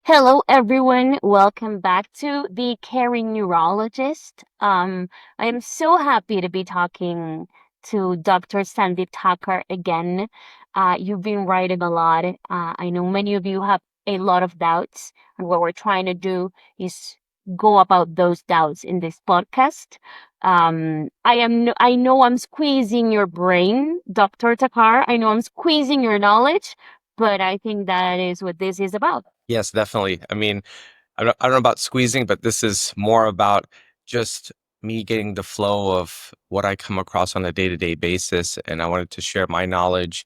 Hello, everyone. Welcome back to the Caring Neurologist. I am so happy to be talking to Dr. Sandeep Thakkar again. You've been writing a lot. I know many of you have a lot of doubts, and what we're trying to do is go about those doubts in this podcast. I know I'm squeezing your brain, Dr. Takar. I know I'm squeezing your knowledge, but I think that is what this is about. Yes, definitely. I don't know about squeezing, but this is more about just me getting the flow of what I come across on a day-to-day basis. And I wanted to share my knowledge,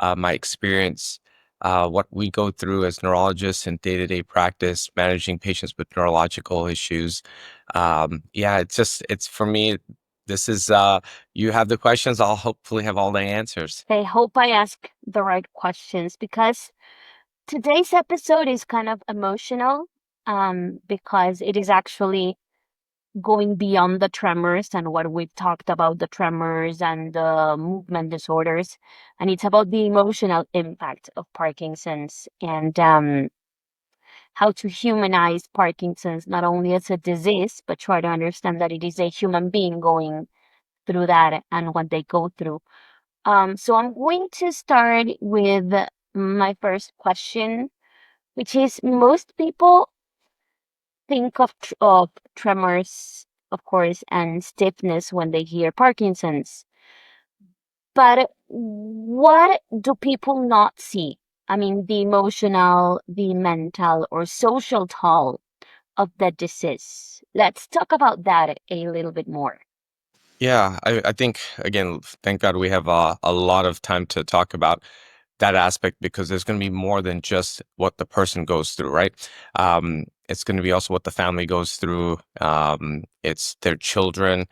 my experience, what we go through as neurologists in day-to-day practice, managing patients with neurological issues. Yeah, it's for me, this is, you have the questions, I'll hopefully have all the answers. I hope I ask the right questions because today's episode is kind of emotional, because it is actually going beyond the tremors and what we've talked about the tremors and the movement disorders. And it's about the emotional impact of Parkinson's and how to humanize Parkinson's, not only as a disease, but try to understand that it is a human being going through that and what they go through. So I'm going to start with my first question, which is most people think of tremors, of course, and stiffness when they hear Parkinson's. But what do people not see? I mean, the emotional, the mental, or social toll of the disease. Let's talk about that a little bit more. Yeah, I think again, thank God we have a lot of time to talk about that aspect because there's going to be more than just what the person goes through, right? It's going to be also what the family goes through. It's their children.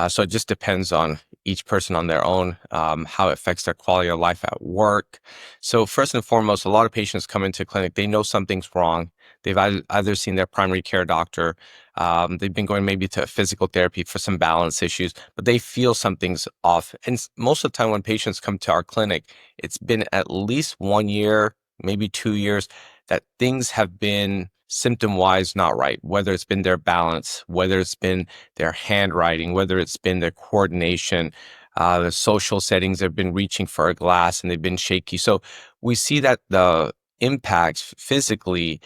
So it just depends on each person on their own, how it affects their quality of life at work. So first and foremost, a lot of patients come into clinic, they know something's wrong. They've either seen their primary care doctor, they've been going maybe to physical therapy for some balance issues, but they feel something's off. And most of the time when patients come to our clinic, it's been at least 1 year, maybe 2 years, that things have been symptom wise not right, whether it's been their balance, whether it's been their handwriting, whether it's been their coordination, the social settings, they've been reaching for a glass and they've been shaky. So we see that the impacts physically,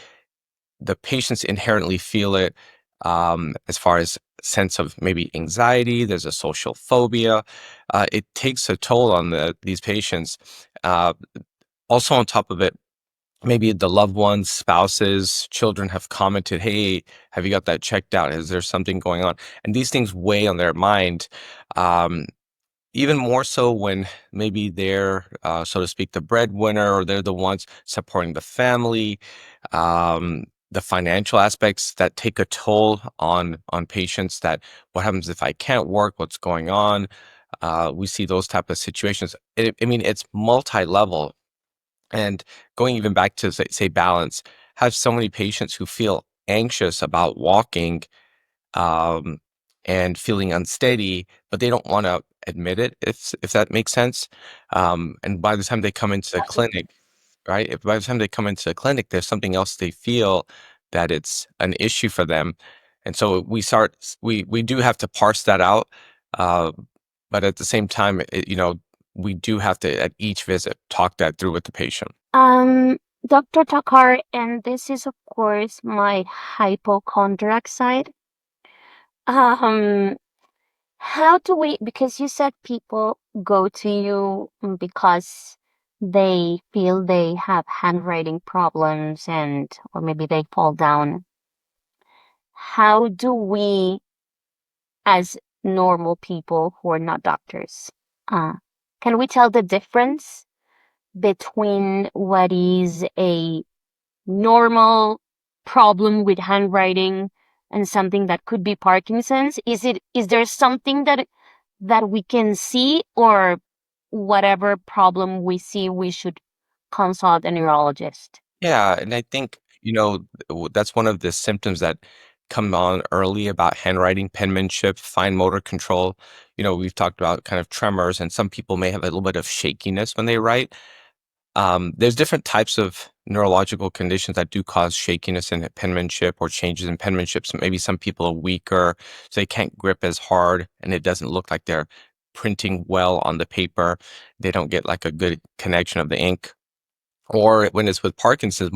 the patients inherently feel it, as far as sense of maybe anxiety. There's a social phobia. It takes a toll on these patients. Uh, Also, on top of it, maybe the loved ones, spouses, children have commented, "Hey, have you got that checked out? Is there something going on?" And these things weigh on their mind. Um, Even more so when maybe they're, so to speak, the breadwinner, or they're the ones supporting the family. The financial aspects that take a toll on patients. That what happens if I can't work? What's going on? We see those type of situations. I mean, it's multi-level. And going even back to say balance, have so many patients who feel anxious about walking, um, and feeling unsteady, but they don't want to admit it, if that makes sense. And by the time they come into the clinic, right? If by the time they come into the clinic, there's something else they feel that it's an issue for them, and so we do have to parse that out. Uh, but at the same time, we do have to at each visit talk that through with the patient. Um, Dr. Takar, and this is, of course, my hypochondriac side. Um, How do we, because you said people go to you because they feel they have handwriting problems and, or maybe they fall down. How do we, as normal people who are not doctors, uh, can we tell the difference between what is a normal problem with handwriting and something that could be Parkinson's? Is there something that we can see, or whatever problem we see, we should consult a neurologist? Yeah, and I think, that's one of the symptoms that come on early about handwriting, penmanship, fine motor control. We've talked about kind of tremors, and some people may have a little bit of shakiness when they write. There's different types of neurological conditions that do cause shakiness in penmanship or changes in penmanship. So maybe some people are weaker, so they can't grip as hard, and it doesn't look like they're printing well on the paper. They don't get like a good connection of the ink. Or when it's with Parkinson's,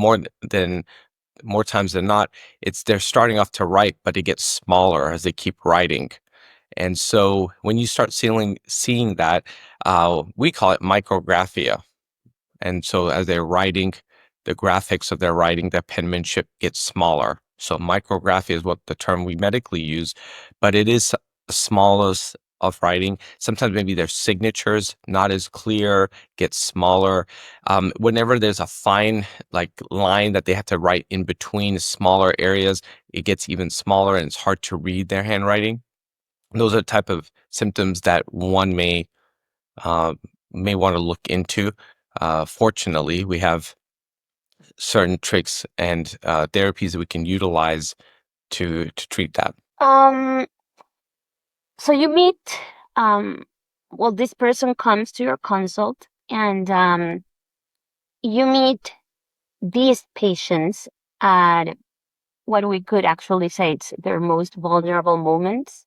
more times than not, it's they're starting off to write, but it gets smaller as they keep writing. And so when you start seeing that, we call it micrographia. And so as they're writing, the graphics of their writing, their penmanship gets smaller. So micrographia is what the term we medically use, but it is the smallest of writing. Sometimes maybe their signatures not as clear, get smaller. Whenever there's a fine like line that they have to write in between smaller areas, it gets even smaller and it's hard to read their handwriting. Those are the type of symptoms that one uh, may want to look into. Fortunately, we have certain tricks and therapies that we can utilize to treat that. Um, so you meet, um, well, this person comes to your consult, and you meet these patients at what we could actually say it's their most vulnerable moments.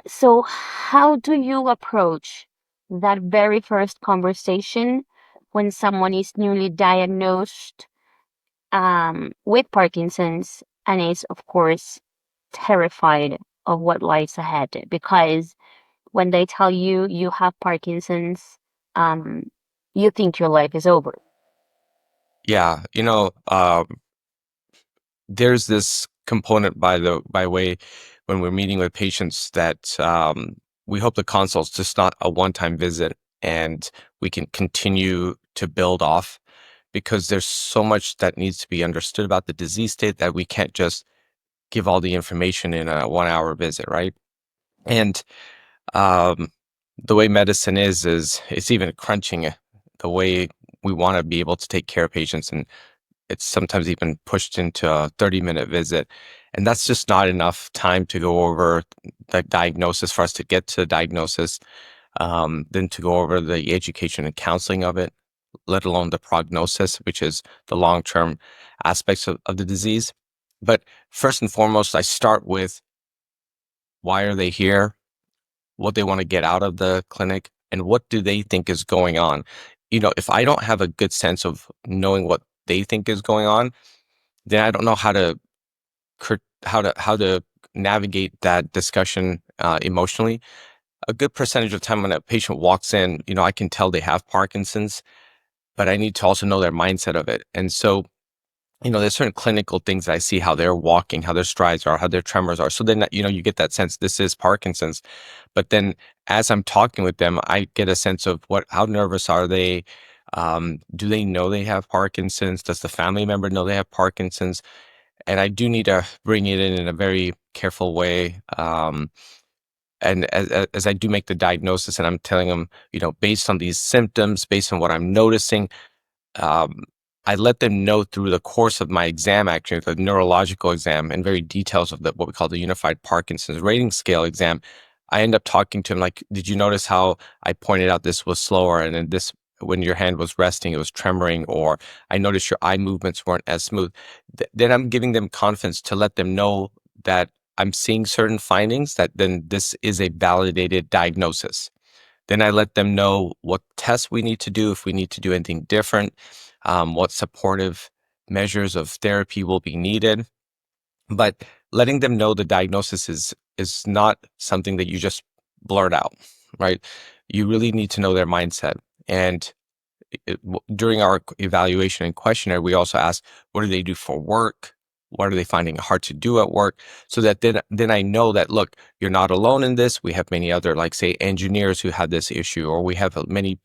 So how do you approach that very first conversation when someone is newly diagnosed with Parkinson's and is, of course, terrified of what lies ahead? Because when they tell you you have Parkinson's, um, you think your life is over. Yeah, there's this component by way when we're meeting with patients that we hope the consult's just not a one-time visit, and we can continue to build off because there's so much that needs to be understood about the disease state that we can't just give all the information in a 1 hour visit, right? And um, the way medicine is it's even crunching the way we want to be able to take care of patients, and it's sometimes even pushed into a 30-minute visit. And that's just not enough time to go over the diagnosis for us to get to the diagnosis, then to go over the education and counseling of it, let alone the prognosis, which is the long-term aspects of the disease. But first and foremost, I start with why are they here, what they want to get out of the clinic, and what do they think is going on. If I don't have a good sense of knowing what they think is going on, then I don't know how to navigate that discussion emotionally. A good percentage of time when a patient walks in, I can tell they have Parkinson's, but I need to also know their mindset of it. And so, there's certain clinical things that I see, how they're walking, how their strides are, how their tremors are. So then, you get that sense this is Parkinson's. But then as I'm talking with them, I get a sense of how nervous are they? Do they know they have Parkinson's? Does the family member know they have Parkinson's? And I do need to bring it in a very careful way. And as I do make the diagnosis and I'm telling them, based on these symptoms, based on what I'm noticing, um, I let them know through the course of my exam, actually, the neurological exam, and very details of what we call the Unified Parkinson's Rating Scale exam. I end up talking to him like, did you notice how I pointed out this was slower, and then this, when your hand was resting, it was tremoring, or I noticed your eye movements weren't as smooth. Then I'm giving them confidence to let them know that I'm seeing certain findings, that then this is a validated diagnosis. Then I let them know what tests we need to do, if we need to do anything different, what supportive measures of therapy will be needed. But letting them know the diagnosis is not something that you just blurt out, right? You really need to know their mindset. And during our evaluation and questionnaire, we also ask, what do they do for work? What are they finding hard to do at work? So that then I know that, look, you're not alone in this. We have many other, like, say, engineers who have this issue, or we have many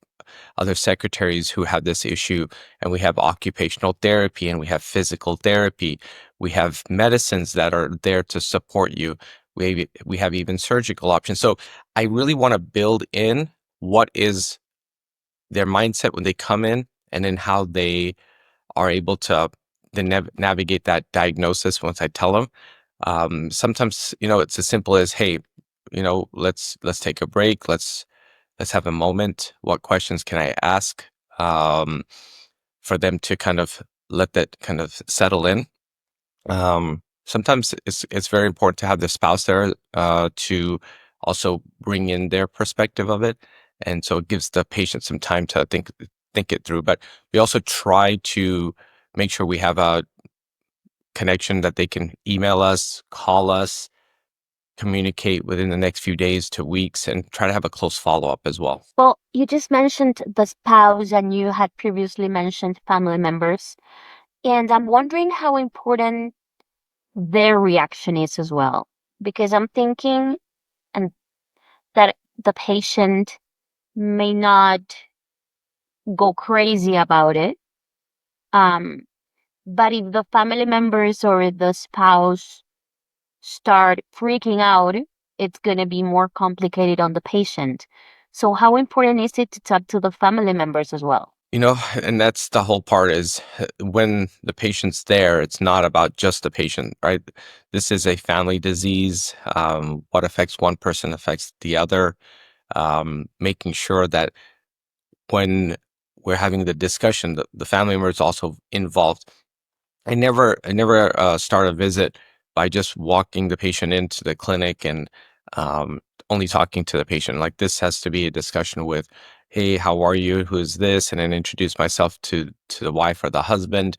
other secretaries who have this issue, and we have occupational therapy, and we have physical therapy. We have medicines that are there to support you. We have even surgical options. So I really want to build in what is their mindset when they come in, and then how they are able to then navigate that diagnosis once I tell them. Sometimes, it's as simple as, hey, let's take a break. Let's have a moment. What questions can I ask? Um, for them to kind of let that kind of settle in. Sometimes it's very important to have the spouse there to also bring in their perspective of it, and so it gives the patient some time to think it through. But we also try to make sure we have a connection that they can email us, call us, communicate within the next few days to weeks, and try to have a close follow up as well. Well, you just mentioned the spouse and you had previously mentioned family members. And I'm wondering how important their reaction is as well. Because I'm thinking and that the patient may not go crazy about it. Um, but if the family members or the spouse start freaking out, it's going to be more complicated on the patient. So how important is it to talk to the family members as well? And that's the whole part is when the patient's there, it's not about just the patient, right? This is a family disease. What affects one person affects the other. Making sure that when we're having the discussion, the family member is also involved. I never start a visit by just walking the patient into the clinic and um, only talking to the patient. Like this has to be a discussion with, "Hey, how are you? Who's this?" And then introduce myself to the wife or the husband,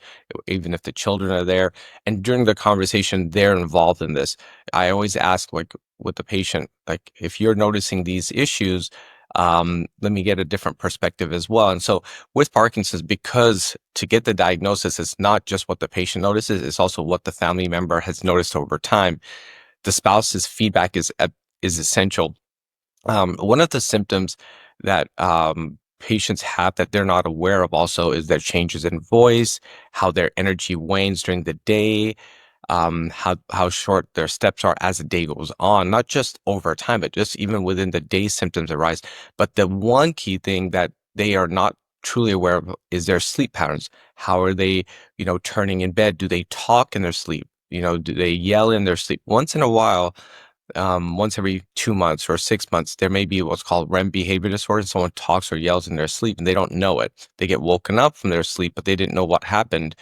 even if the children are there. And during the conversation, they're involved in this. I always ask, like, with the patient, like, if you're noticing these issues, let me get a different perspective as well. And so with Parkinson's, because to get the diagnosis, it's not just what the patient notices, it's also what the family member has noticed over time. The spouse's feedback is essential. One of the symptoms that patients have that they're not aware of also is their changes in voice, how their energy wanes during the day, how short their steps are as the day goes on, not just over time, but just even within the day symptoms arise. But the one key thing that they are not truly aware of is their sleep patterns. How are they, turning in bed? Do they talk in their sleep? Do they yell in their sleep? Once in a while, once every 2 months or 6 months, there may be what's called REM behavior disorder. Someone talks or yells in their sleep and they don't know it. They get woken up from their sleep, but they didn't know what happened.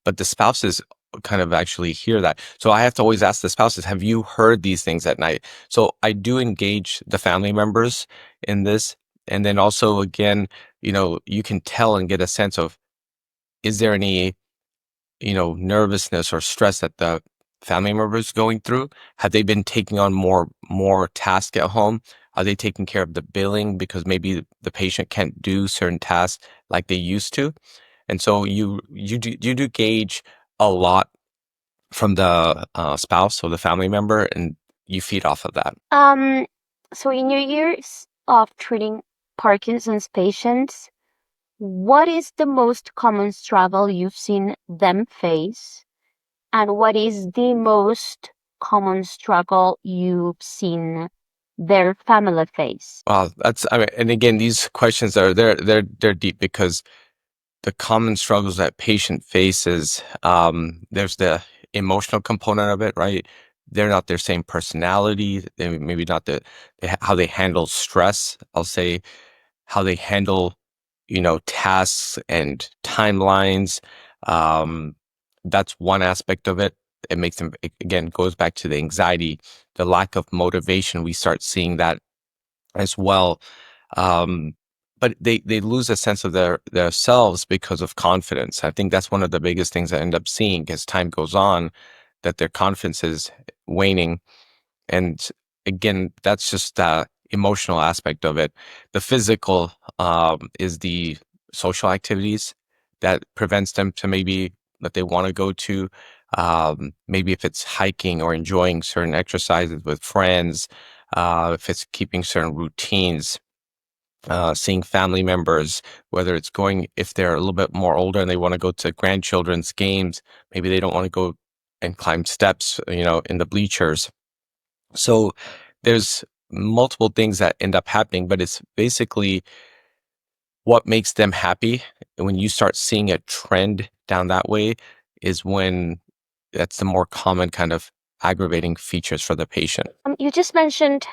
But the spouses kind of actually hear that. So I have to always ask the spouses, have you heard these things at night? So I do engage the family members in this. And then also, again, you can tell and get a sense of, is there any nervousness or stress that the family member is going through? Have they been taking on more tasks at home? Are they taking care of the billing because maybe the patient can't do certain tasks like they used to? And so you do gauge a lot from the spouse or the family member, and you feed off of that. Um, so in your years of treating Parkinson's patients, what is the most common struggle you've seen them face? And what is the most common struggle you've seen their family face? Wow, I mean, and again, these questions they're deep because the common struggles that patient faces, there's the emotional component of it, right? They're not their same personality. They maybe not how they handle stress. I'll say how they handle, tasks and timelines. Um, that's one aspect of it. It makes them, again, goes back to the anxiety, the lack of motivation. We start seeing that as well. Um, but they lose a sense of their selves because of confidence. I think that's one of the biggest things I end up seeing as time goes on, that their confidence is waning. And again, that's just the emotional aspect of it. The physical is the social activities that prevents them to maybe that they want to go to. Maybe if it's hiking or enjoying certain exercises with friends, if it's keeping certain routines, seeing family members, whether it's going, if they're a little bit more older and they want to go to grandchildren's games, maybe they don't want to go and climb steps, in the bleachers. So there's multiple things that end up happening, but it's basically what makes them happy. And when you start seeing a trend down that way, is when that's the more common kind of aggravating features for the patient. You just mentioned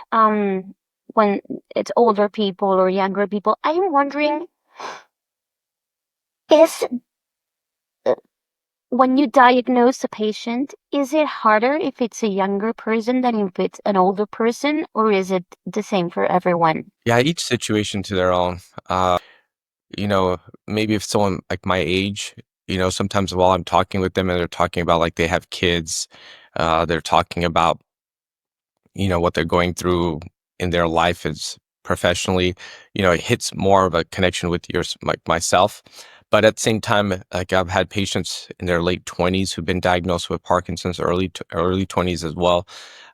when it's older people or younger people. I'm wondering, is when you diagnose a patient, is it harder if it's a younger person than if it's an older person, or is it the same for everyone? Yeah, each situation to their own. You know, maybe if someone like my age, sometimes while I'm talking with them and they're talking about like they have kids, they're talking about, what they're going through in their life is professionally, it hits more of a connection with yours, like myself. But at the same time, like I've had patients in their late 20s who've been diagnosed with Parkinson's early 20s as well.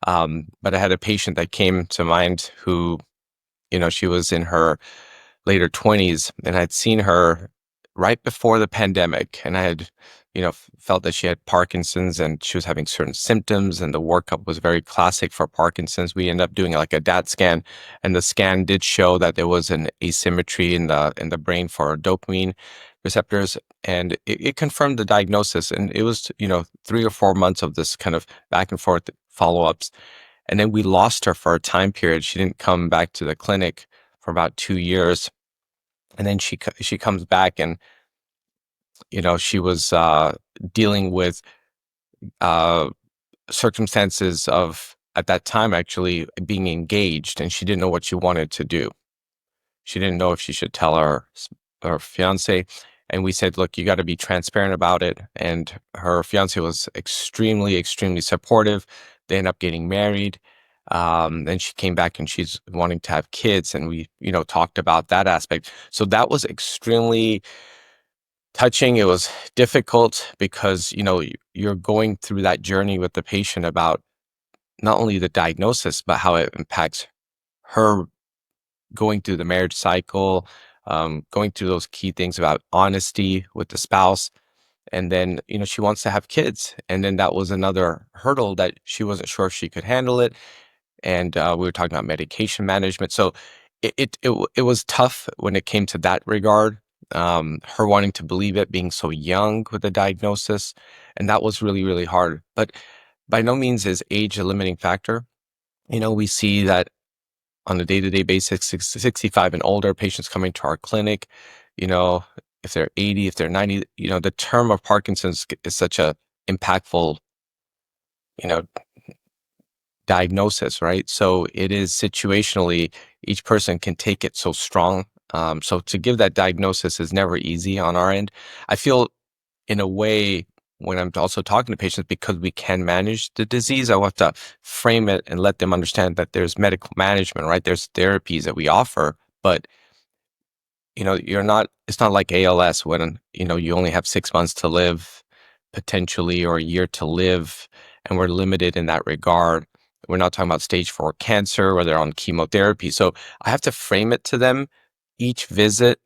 But I had a patient that came to mind who, she was in her later 20s, and I'd seen her right before the pandemic, and I had, felt that she had Parkinson's and she was having certain symptoms, and the workup was very classic for Parkinson's. We ended up doing like a DAT scan, and the scan did show that there was an asymmetry in the brain for dopamine receptors, and it confirmed the diagnosis. And it was, 3 or 4 months of this kind of back and forth follow-ups. And then we lost her for a time period. She didn't come back to the clinic for about 2 years, and then she comes back, and she was dealing with uh, circumstances of at that time actually being engaged, and she didn't know what she wanted to do. She didn't know if she should tell her fiance. And we said, look, you got to be transparent about it. And her fiance was extremely, extremely supportive. They ended up getting married. Then she came back and she's wanting to have kids. And we, talked about that aspect. So that was extremely touching. It was difficult because, you're going through that journey with the patient about not only the diagnosis, but how it impacts her going through the marriage cycle, going through those key things about honesty with the spouse. And then, she wants to have kids. And then that was another hurdle that she wasn't sure if she could handle it. And we were talking about medication management. So it was tough when it came to that regard. Her wanting to believe it, being so young with the diagnosis. And that was really, really hard. But by no means is age a limiting factor. We see that on a day-to-day basis, 65 and older patients coming to our clinic, you know, if they're 80, if they're 90, the term of Parkinson's is such a impactful, you know, diagnosis, right? So it is situationally, each person can take it so strong. So to give that diagnosis is never easy on our end. I feel in a way, when I'm also talking to patients, because we can manage the disease, I want to frame it and let them understand that there's medical management, right? There's therapies that we offer, but it's not like ALS when, you only have 6 months to live potentially, or a year to live, and we're limited in that regard. We're not talking about stage 4 cancer where they're on chemotherapy. So I have to frame it to them, each visit,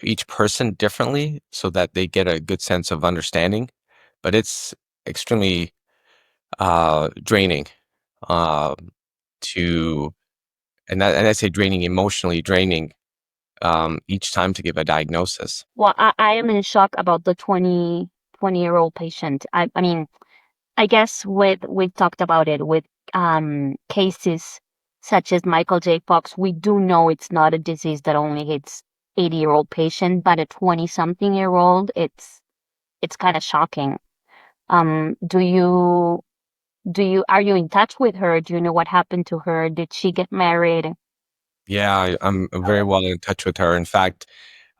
each person differently so that they get a good sense of understanding. But it's extremely draining uh, to, and I say draining, emotionally draining, each time to give a diagnosis. Well, I am in shock about the 20-year-old patient. I mean, I guess we've talked about it with cases such as Michael J. Fox. We do know it's not a disease that only hits 80-year-old patient, but a 20-something-year-old, it's kind of shocking. Do you are you in touch with her? Do you know what happened to her? Did she get married? Yeah, I'm very well in touch with her. In fact,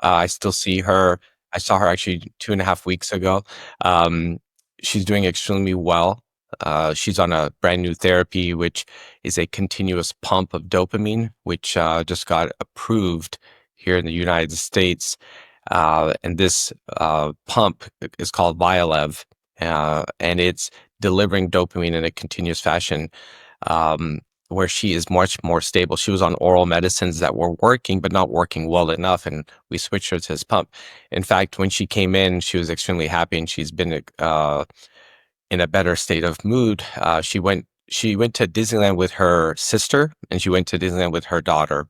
I still see her. I saw her actually 2.5 weeks ago. Um, she's doing extremely well. She's on a brand new therapy, which is a continuous pump of dopamine, which just got approved here in the United States. And this pump is called Vyalev, and it's delivering dopamine in a continuous fashion, um, where she is much more stable. She was on oral medicines that were working, but not working well enough, and we switched her to this pump. In fact, when she came in, she was extremely happy, and she's been in a better state of mood. She went to Disneyland with her sister, and she went to Disneyland with her daughter.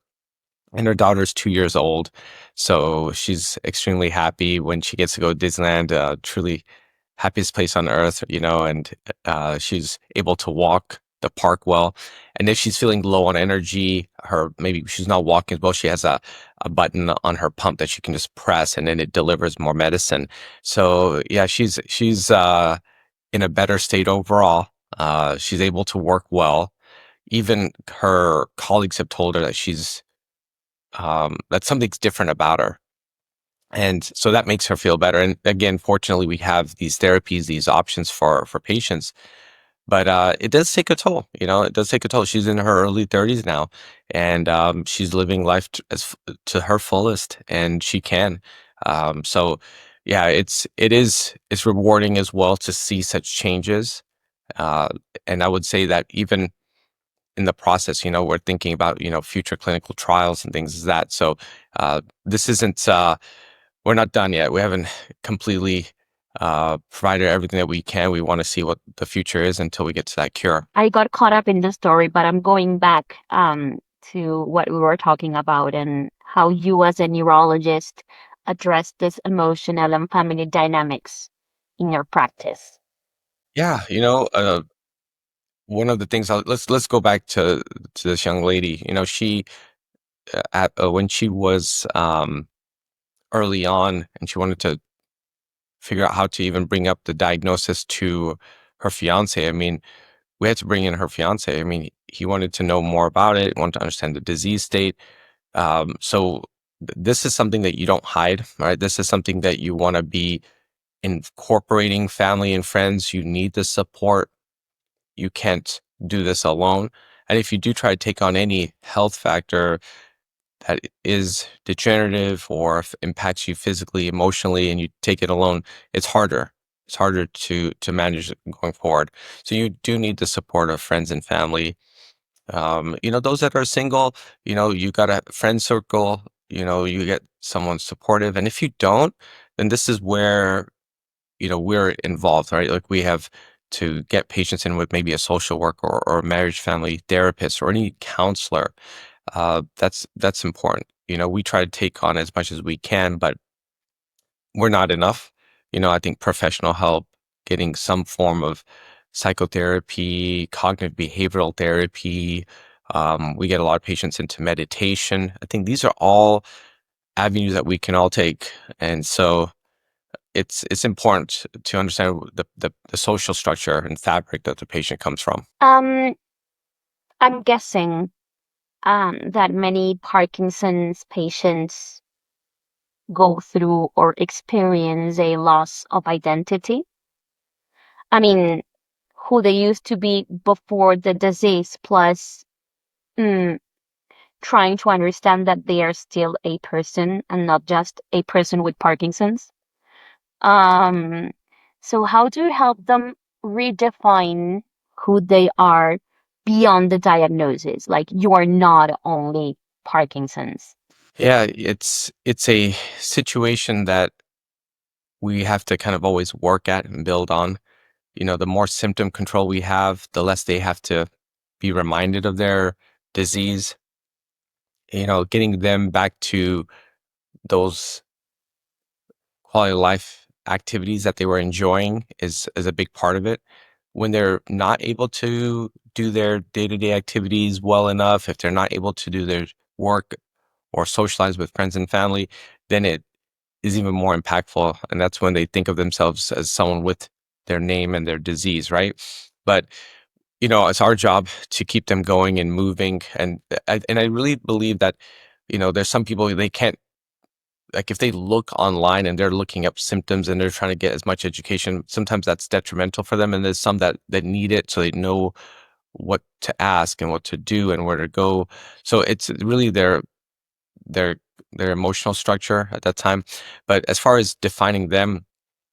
And her daughter's 2 years old, so she's extremely happy when she gets to go to Disneyland. Truly happiest place on earth, and she's able to walk the park well. And if she's feeling low on energy, her maybe she's not walking as well, she has a button on her pump that she can just press and then it delivers more medicine. So yeah, she's in a better state overall. She's able to work well. Even her colleagues have told her that that something's different about her. And so that makes her feel better. And again, fortunately, we have these therapies, these options for patients. But it does take a toll. It does take a toll. She's in her early 30s now, and she's living life to her fullest, and she can. So, yeah, it's rewarding as well to see such changes. Uh, and I would say that even in the process, we're thinking about future clinical trials and things as that. So this isn't we're not done yet. We haven't completely provided everything that we can. We want to see what the future is until we get to that cure. I got caught up in the story, but I'm going back to what we were talking about and how you, as a neurologist, address this emotional and family dynamics in your practice. Yeah, one of the things let's go back to this young lady. She when she was early on and she wanted to figure out how to even bring up the diagnosis to her fiance. I mean, we had to bring in her fiance. I mean, he wanted to know more about it, wanted to understand the disease state. So this is something that you don't hide, right? This is something that you want to be incorporating family and friends. You need the support. You can't do this alone. And if you do try to take on any health factor that is degenerative or if impacts you physically, emotionally, and you take it alone, it's harder. It's harder to manage it going forward. So you do need the support of friends and family. Those that are single, you got a friend circle, you get someone supportive. And if you don't, then this is where, we're involved, right? Like we have to get patients in with maybe a social worker or a marriage family therapist or any counselor. That's important. We try to take on as much as we can, but we're not enough. I think professional help, getting some form of psychotherapy, cognitive behavioral therapy. We get a lot of patients into meditation. I think these are all avenues that we can all take. And so it's important to understand the social structure and fabric that the patient comes from. Um, I'm guessing that many Parkinson's patients go through or experience a loss of identity. I mean, who they used to be before the disease, plus mm, trying to understand that they are still a person and not just a person with Parkinson's. Um, so how do you help them redefine who they are beyond the diagnosis? Like, you are not only Parkinson's. Yeah, it's a situation that we have to kind of always work at and build on. The more symptom control we have, the less they have to be reminded of their disease. Getting them back to those quality of life activities that they were enjoying is a big part of it. When they're not able to do their day-to-day activities well enough, if they're not able to do their work or socialize with friends and family, then it is even more impactful. And that's when they think of themselves as someone with their name and their disease, right? But it's our job to keep them going and moving. And I really believe that, there's some people they can't, like if they look online and they're looking up symptoms and they're trying to get as much education, sometimes that's detrimental for them. And there's some that need it so they know what to ask and what to do and where to go. So it's really their their emotional structure at that time. But as far as defining them,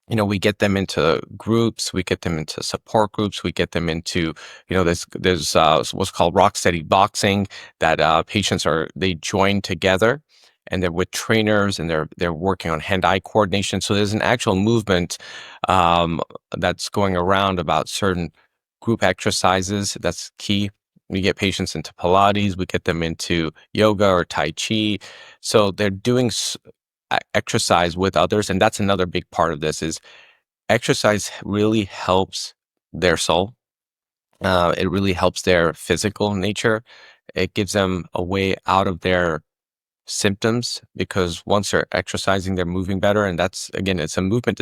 we get them into groups, we get them into support groups, we get them into, there's what's called rock steady boxing that they join together and they're with trainers and they're working on hand-eye coordination. So there's an actual movement um, that's going around about certain group exercises. That's key. We get patients into Pilates, we get them into yoga or Tai Chi. So they're doing exercise with others, and that's another big part of this is exercise really helps their soul It really helps their physical nature. It gives them a way out of their symptoms because once they're exercising, they're moving better, and that's again, it's a movement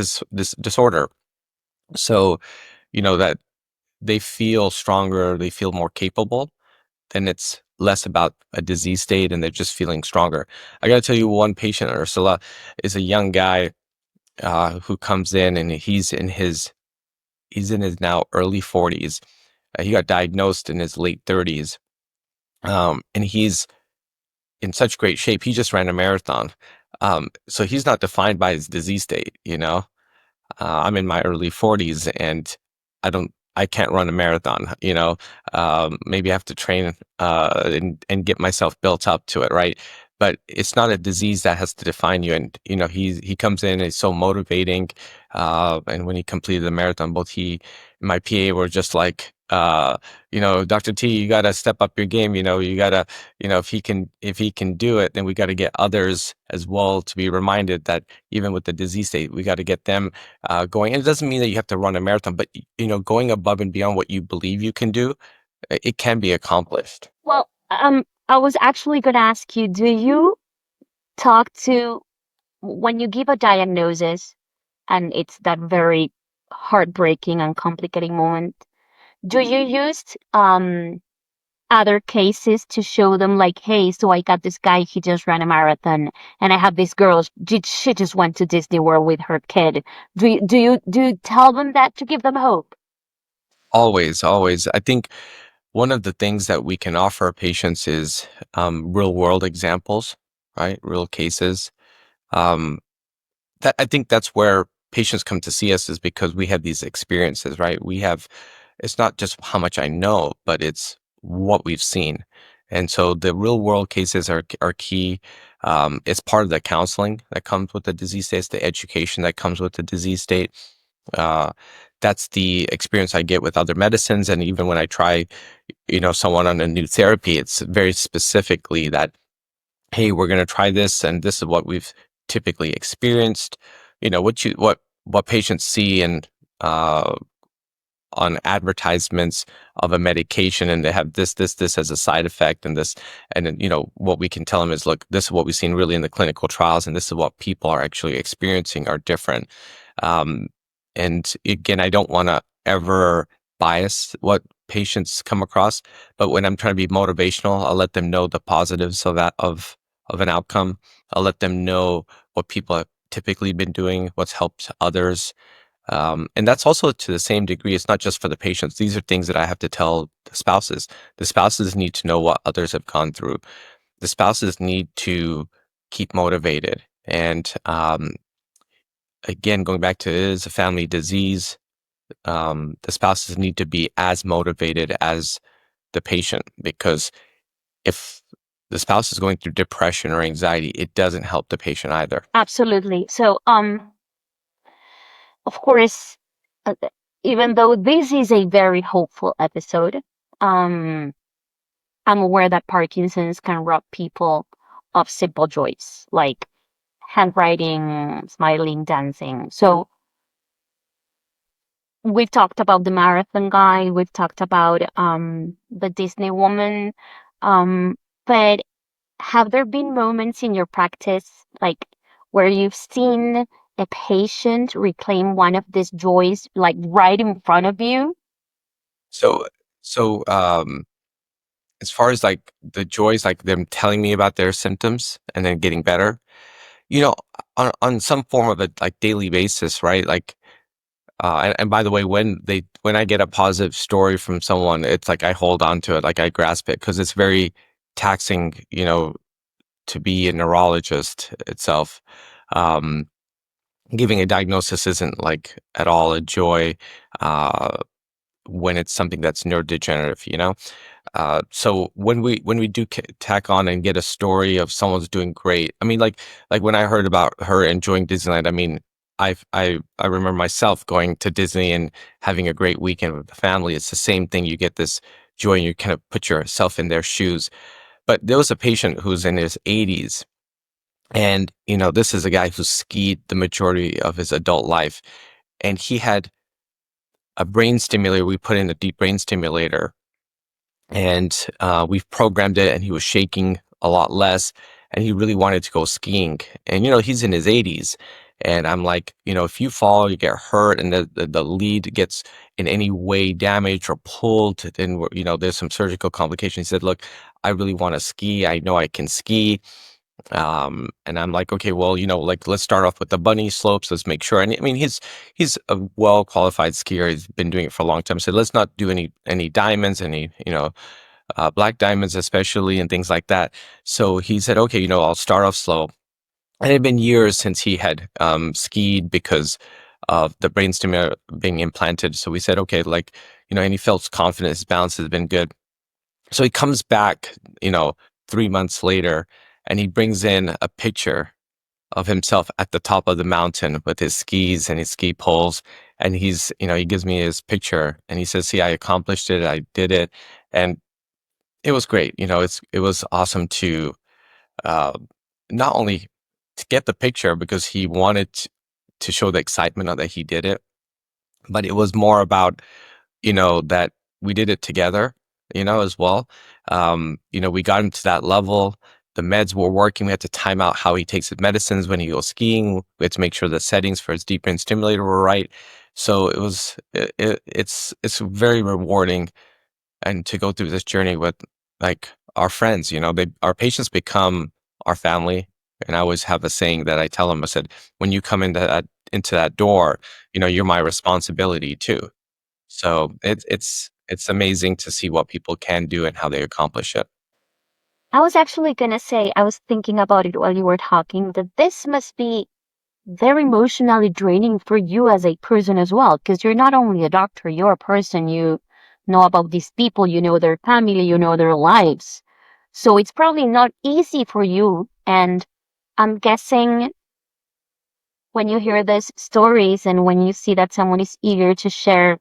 disorder. So that they feel stronger, they feel more capable, then it's less about a disease state, and they're just feeling stronger. I got to tell you, one patient, Ursula, is a young guy who comes in, and he's in his now early 40s. He got diagnosed in his late 30s, and he's in such great shape. He just ran a marathon, so he's not defined by his disease state. I'm in my early 40s, and I can't run a marathon. Maybe I have to train and get myself built up to it, right? But it's not a disease that has to define you. And he comes in, he's so motivating. And when he completed the marathon, both he and my PA were just like, Dr. T, you got to step up your game. You got to, if he can do it, then we got to get others as well to be reminded that even with the disease state, we got to get them going. And it doesn't mean that you have to run a marathon, but going above and beyond what you believe you can do, it can be accomplished. Well, I was actually going to ask you, do you talk to, when you give a diagnosis and it's that very heartbreaking and complicating moment, do you use other cases to show them like, hey, so I got this guy, he just ran a marathon, and I have this girl, she just went to Disney World with her kid. Do you tell them that to give them hope? Always, always. I think one of the things that we can offer patients is real world examples, right? Real cases. Um, that I think that's where patients come to see us, is because we have these experiences, right? It's not just how much I know, but it's what we've seen. And so the real world cases are key. It's part of the counseling that comes with the disease state, it's the education that comes with the disease state. Uh, that's the experience I get with other medicines. And even when I try, someone on a new therapy, it's very specifically that, hey, we're going to try this, and this is what we've typically experienced. What patients see and on advertisements of a medication, and they have this as a side effect, and this, and then what we can tell them is, look, this is what we've seen really in the clinical trials, and this is what people are actually experiencing are different. um, and again, I don't want to ever bias what patients come across, but when I'm trying to be motivational, I'll let them know the positives of an outcome. I'll let them know what people have typically been doing, what's helped others. And that's also to the same degree, it's not just for the patients. These are things that I have to tell the spouses. The spouses need to know what others have gone through. The spouses need to keep motivated. And again, going back to, it is a family disease. The spouses need to be as motivated as the patient, because if the spouse is going through depression or anxiety, it doesn't help the patient either. Absolutely. So, of course, uh, even though this is a very hopeful episode, um, I'm aware that Parkinson's can rob people of simple joys like handwriting, smiling, dancing. So we've talked about the marathon guy, we've talked about the Disney woman, but have there been moments in your practice like where you've seen a patient reclaim one of these joys like right in front of you? So, so as far as like the joys, like them telling me about their symptoms and then getting better, you know, on some form of a like daily basis, right? Like, and by the way, when I get a positive story from someone, it's like I hold on to it, like I grasp it, because it's very taxing, to be a neurologist itself. Um, Giving a diagnosis isn't like at all a joy uh, when it's something that's neurodegenerative. So when we do tack on and get a story of someone's doing great, I mean, like when I heard about her enjoying Disneyland, I mean, I remember myself going to Disney and having a great weekend with the family. It's the same thing. You get this joy, and you kind of put yourself in their shoes. But there was a patient who's in his 80s, and this is a guy who skied the majority of his adult life, and he had a brain stimulator. We put in a deep brain stimulator, and we've programmed it, and he was shaking a lot less, and he really wanted to go skiing. And he's in his 80s, and I'm like, if you fall, you get hurt, and the lead gets in any way damaged or pulled, then there's some surgical complications. He said, look, I really want to ski. I know I can ski. And I'm like, okay, well, like, let's start off with the bunny slopes. Let's make sure. And I mean, he's a well qualified skier. He's been doing it for a long time. So let's not do any diamonds, any black diamonds especially, and things like that. So he said, okay, I'll start off slow. And it had been years since he had skied because of the brain stimulator being implanted. So we said, okay, like, and he felt confident. His balance has been good. So he comes back, 3 months later, and he brings in a picture of himself at the top of the mountain with his skis and his ski poles. And he gives me his picture, and he says, see, I accomplished it. I did it. And it was great. It was awesome to uh, not only to get the picture because he wanted to show the excitement of that he did it, but it was more about, that we did it together, as well. We got him to that level. The meds were working. We had to time out how he takes his medicines when he goes skiing. We had to make sure the settings for his deep brain stimulator were right. So it's very rewarding, and to go through this journey with, like, our friends. Our patients become our family. And I always have a saying that I tell them. I said, when you come into that door, you're my responsibility too. So it's amazing to see what people can do and how they accomplish it. I was actually gonna say, I was thinking about it while you were talking, that this must be very emotionally draining for you as a person as well, because you're not only a doctor, you're a person. You know about these people, you know their family, you know their lives. So it's probably not easy for you. And I'm guessing when you hear these stories and when you see that someone is eager to share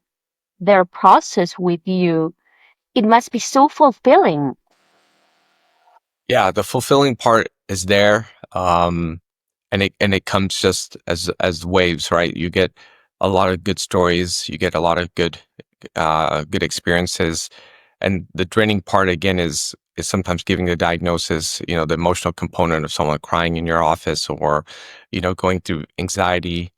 their process with you, it must be so fulfilling. Yeah, the fulfilling part is there. And it comes just as waves, right? You get a lot of good stories, you get a lot of good experiences. And the draining part again is sometimes giving the diagnosis, the emotional component of someone crying in your office, or going through anxiety.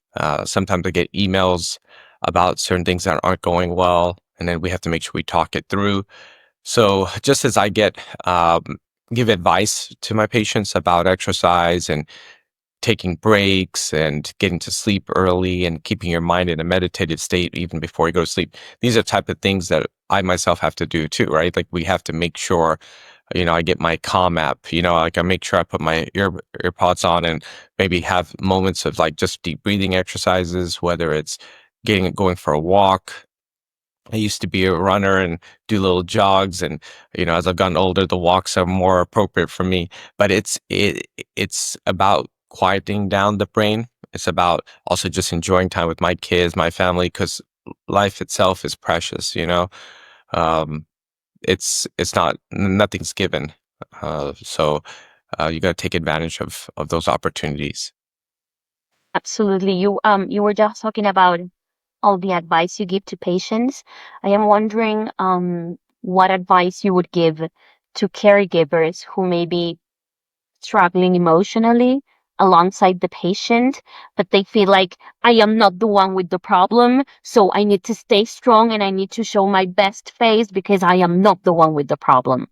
Sometimes I get emails about certain things that aren't going well, and then we have to make sure we talk it through. So just as I give advice to my patients about exercise and taking breaks and getting to sleep early and keeping your mind in a meditative state even before you go to sleep, these are type of things that I myself have to do too, right? Like, we have to make sure, I get my Calm app, like, I make sure I put my earpods on and maybe have moments of, like, just deep breathing exercises, whether it's going for a walk. I used to be a runner and do little jogs, and as I've gotten older, the walks are more appropriate for me. But it's about quieting down the brain. It's about also just enjoying time with my kids, my family, because life itself is precious. Um, it's not, nothing's given. So you got to take advantage of those opportunities. Absolutely. You were just talking about all the advice you give to patients. I am wondering what advice you would give to caregivers who may be struggling emotionally alongside the patient, but they feel like I am not the one with the problem, so I need to stay strong and I need to show my best face because I am not the one with the problem.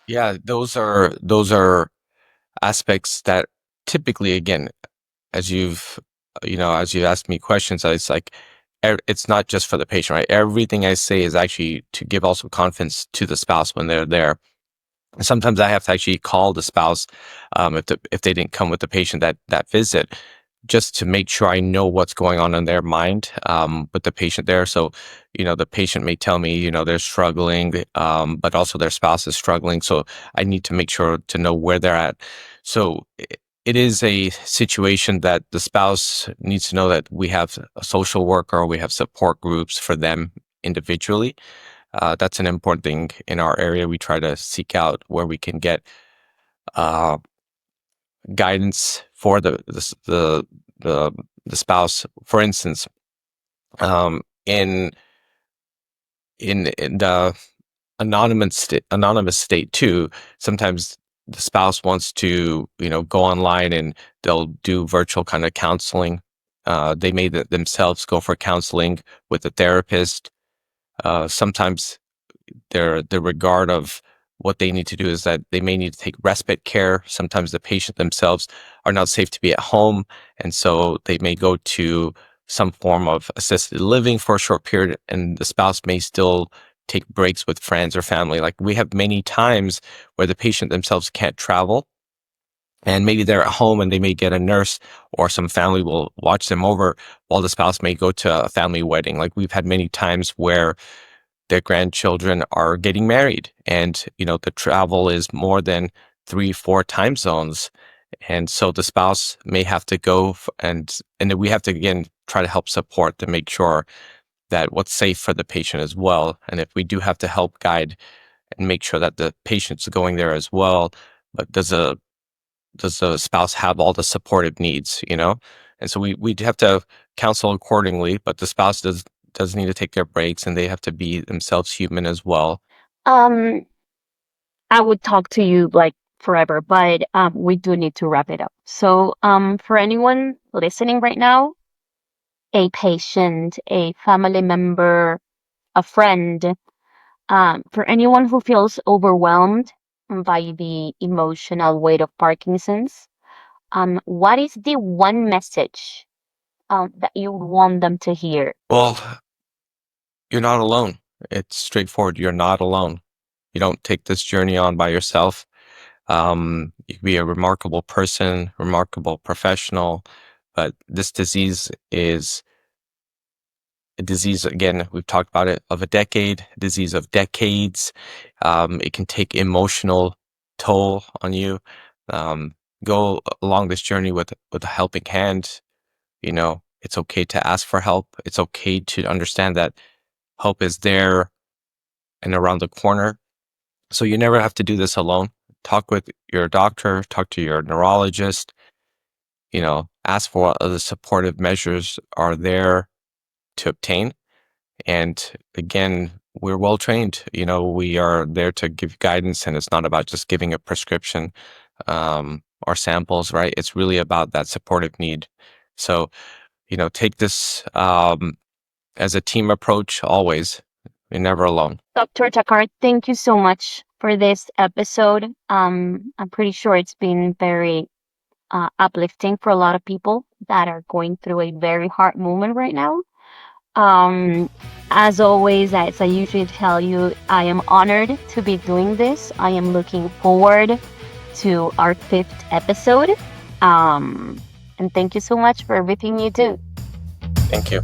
Yeah, those are aspects that typically, again, as you asked me questions, it's like, it's not just for the patient, right? Everything I say is actually to give also confidence to the spouse when they're there. Sometimes I have to actually call the spouse, if they didn't come with the patient that visit, just to make sure I know what's going on in their mind, with the patient there. So, the patient may tell me, they're struggling, but also their spouse is struggling. So I need to make sure to know where they're at. So it is a situation that the spouse needs to know that we have a social worker, or we have support groups for them individually. That's an important thing in our area. We try to seek out where we can get uh, guidance for the spouse. For instance, in the anonymous state too. Sometimes the spouse wants to, go online and they'll do virtual kind of counseling. They may themselves go for counseling with a therapist. Sometimes the regard of what they need to do is that they may need to take respite care. Sometimes the patient themselves are not safe to be at home, and so they may go to some form of assisted living for a short period, and the spouse may still take breaks with friends or family. Like, we have many times where the patient themselves can't travel, and maybe they're at home and they may get a nurse or some family will watch them over while the spouse may go to a family wedding. Like, we've had many times where their grandchildren are getting married, and the travel is more than 3-4 time zones, and so the spouse may have to go and then we have to again try to help support to make sure that what's safe for the patient as well. And if we do have to help guide and make sure that the patient's going there as well, but does the spouse have all the supportive needs, and so we have to counsel accordingly, but the spouse does need to take their breaks, and they have to be themselves human as well. Um, I would talk to you like forever, but we do need to wrap it up. So, for anyone listening right now, a patient, a family member, a friend, for anyone who feels overwhelmed by the emotional weight of Parkinson's, what is the one message that you want them to hear? Well, you're not alone. It's straightforward. You're not alone. You don't take this journey on by yourself. You can be a remarkable person, remarkable professional, but this disease is a disease, again, we've talked about it, of a decade, a disease of decades. It can take emotional toll on you. Um, Go along this journey with a helping hand. It's okay to ask for help. It's okay to understand that help is there and around the corner. So you never have to do this alone. Talk with your doctor, talk to your neurologist, ask for what other supportive measures are there to obtain. And again, we're well trained. We are there to give guidance, and it's not about just giving a prescription or samples, right? It's really about that supportive need. So, take this as a team approach always. You're never alone. Dr. Takar, thank you so much for this episode. I'm pretty sure it's been very uplifting for a lot of people that are going through a very hard moment right now. Um, as always, as I usually tell you, I am honored to be doing this. I am looking forward to our 5th episode. And thank you so much for everything you do. Thank you.